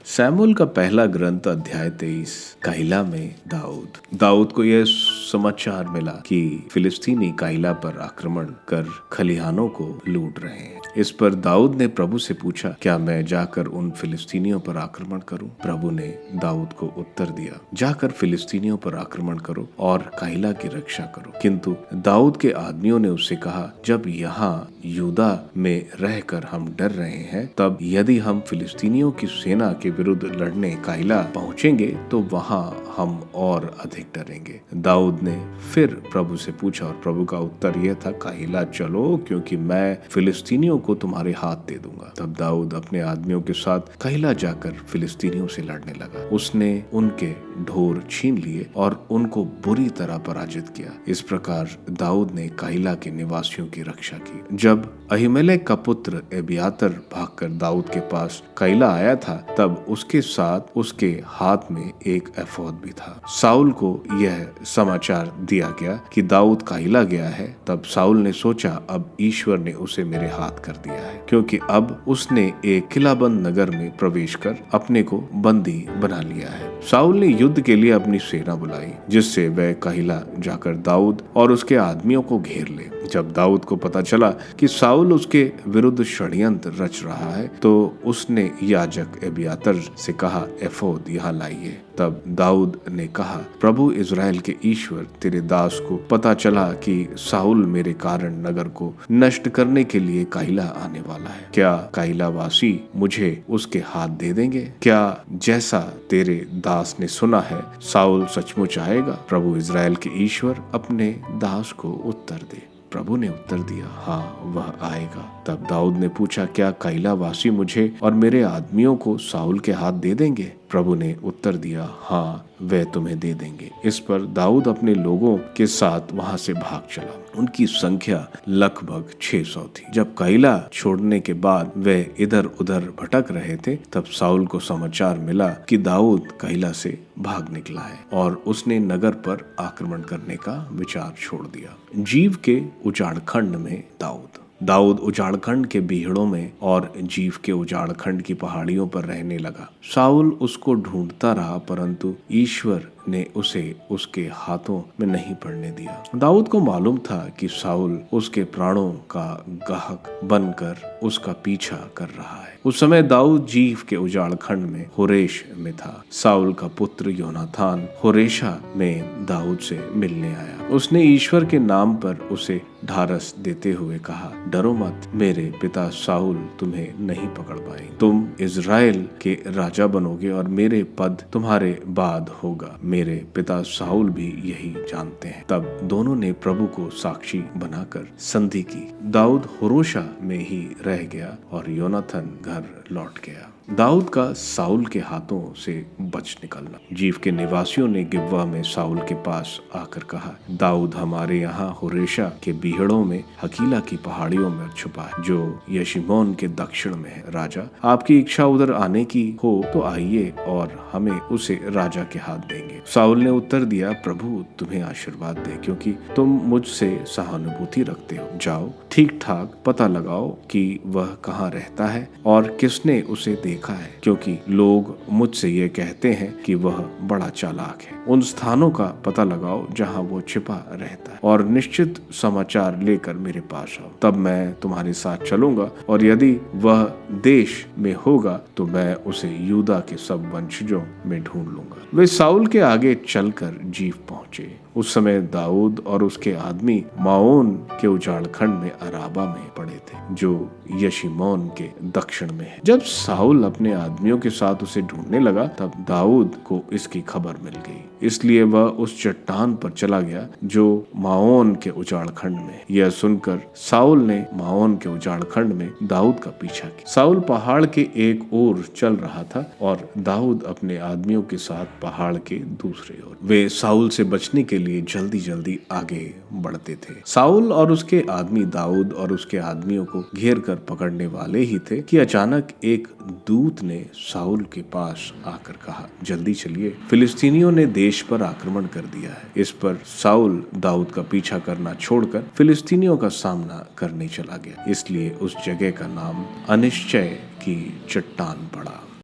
Samuel का पहला ग्रंथ अध्याय 23। काइला में दाऊद को यह समाचार मिला कि फिलिस्तीनी काइला पर आक्रमण कर खलिहानों को लूट रहे हैं। इस पर दाऊद ने प्रभु से पूछा, क्या मैं जाकर उन फिलिस्तीनियों पर आक्रमण करूं? प्रभु ने दाऊद को उत्तर दिया, जाकर फिलिस्तीनियों पर आक्रमण करो और काइला की रक्षा करो। किंतु दाऊद के आदमियों ने उससे कहा, जब यहाँ यूदा में रहकर हम डर रहे हैं, तब यदि हम फिलिस्तीनियों की सेना के विरुद्ध लड़ने काइला पहुंचेंगे तो वहां हम और अधिक डरेंगे। दाऊद ने फिर प्रभु से पूछा और प्रभु का उत्तर यह था, काइला चलो, क्योंकि मैं फिलिस्तीनियों को तुम्हारे हाथ दे दूंगा। तब दाऊद अपने आदमियों के साथ काइला जाकर फिलिस्तीनियों से लड़ने लगा। उसने उनके ढोर छीन लिए और उनको बुरी तरह पराजित किया। इस प्रकार दाऊद ने काइला के निवासियों की रक्षा की। जब अहीमेलेक का पुत्र एबियातर भागकर दाऊद के पास काइला आया था, तब उसके साथ उसके हाथ में एक एफोद भी था। साउल को यह समाचार दिया गया कि दाऊद काइला गया है। तब साउल ने सोचा, अब ईश्वर ने उसे मेरे हाथ कर दिया है, क्योंकि अब उसने एक किलाबंद नगर में प्रवेश कर अपने को बंदी बना लिया है। साउल ने युद्ध के लिए अपनी सेना बुलाई, जिससे वह काइला जाकर दाऊद और उसके आदमियों को घेर ले। जब दाऊद को पता चला कि साउल उसके विरुद्ध षड्यंत्र रच रहा है, तो उसने याजक एबियातर से कहा, एफोद यहाँ लाइए। तब दाऊद ने कहा, प्रभु इज़राइल के ईश्वर, तेरे दास को पता चला कि साउल मेरे कारण नगर को नष्ट करने के लिए काइला आने वाला है। क्या काइलावासी मुझे उसके हाथ दे देंगे? क्या जैसा तेरे दास ने सुना है, साउल सचमुच आएगा? प्रभु इज़राइल के ईश्वर अपने दास को उत्तर दे। प्रभु ने उत्तर दिया, हाँ, वह आएगा। तब दाऊद ने पूछा, क्या काइलावासी मुझे और मेरे आदमियों को साउल के हाथ दे देंगे? प्रभु ने उत्तर दिया, हाँ, वे तुम्हें दे देंगे। इस पर दाऊद अपने लोगों के साथ वहां से भाग चला। उनकी संख्या लगभग 600 थी। जब काइला छोड़ने के बाद वे इधर उधर भटक रहे थे, तब साउल को समाचार मिला कि दाऊद काइला से भाग निकला है और उसने नगर पर आक्रमण करने का विचार छोड़ दिया। जीव के उजाड़खंड में दाऊद उजाड़खंड के बीहड़ों में और जीव के उजाड़खंड की पहाड़ियों पर रहने लगा। साउल उसको ढूंढता रहा, परंतु ईश्वर ने उसे उसके हाथों में नहीं पड़ने दिया। दाऊद को मालूम था कि साउल उसके प्राणों का गाहक बनकर उसका पीछा कर रहा है। उस समय दाऊद जीव के उजाड़खंड में होरेश में था। साउल का पुत्र योनाथान होरेशा में दाऊद से मिलने आया। उसने ईश्वर के नाम पर उसे ढारस देते हुए कहा, डरो मत, मेरे पिता साउल तुम्हें नहीं पकड़ पाएंगे। तुम इज़राइल के राजा बनोगे और मेरे पद तुम्हारे बाद होगा। मेरे पिता साउल भी यही जानते हैं। तब दोनों ने प्रभु को साक्षी बनाकर संधि की। दाऊद होरोशा में ही रह गया और योनाथन घर लौट गया। दाऊद का साउल के हाथों से बच निकलना। जीव के निवासियों ने गिब्वा में साउल के पास आकर कहा, दाऊद हमारे यहाँ होरेशा के बीहड़ों में हकीला की पहाड़ियों में छुपा है, जो यशीमोन के दक्षिण में है। राजा, आपकी इच्छा उधर आने की हो तो आइए और हमें उसे राजा के हाथ देंगे। साउल ने उत्तर दिया, प्रभु तुम्हें आशीर्वाद दे, क्योंकि तुम मुझसे सहानुभूति रखते हो। जाओ, ठीक ठाक पता लगाओ कि वह कहाँ रहता है और किसने उसे देखा है, क्योंकि लोग मुझसे ये कहते हैं कि वह बड़ा चालाक है। उन स्थानों का पता लगाओ जहां वो छिपा रहता है और निश्चित समाचार लेकर मेरे पास आओ। तब मैं तुम्हारे साथ चलूंगा और यदि वह देश में होगा तो मैं उसे यूदा के सब वंशजों में ढूंढ लूंगा। वे साउल के आगे चलकर जीव पहुंचे। उस समय दाऊद और उसके आदमी माओन के उजाड़खंड में अराबा में पड़े थे, जो यशीमोन के दक्षिण में है। जब साउल अपने आदमियों के साथ उसे ढूंढने लगा, तब दाऊद को इसकी खबर मिल गई। इसलिए वह उस चट्टान पर चला गया जो माओन के उजाड़खंड में। यह सुनकर साउल ने माओन के उजाड़खंड में दाऊद का पीछा किया। साउल पहाड़ के एक ओर चल रहा था और दाऊद अपने आदमियों के साथ पहाड़ के दूसरे ओर। वे साउल से बचने के लिए जल्दी जल्दी आगे बढ़ते थे। साउल और उसके आदमी दाऊद और उसके आदमियों को घेर कर पकड़ने वाले ही थे कि अचानक एक दूत ने साउल के पास आकर कहा, जल्दी चलिए, फिलिस्तीनियों ने देश पर आक्रमण कर दिया है। इस पर साउल दाऊद का पीछा करना छोड़कर फिलिस्तीनियों का सामना करने चला गया। इसलिए उस जगह का नाम अनिश्चय की चट्टान पड़ा।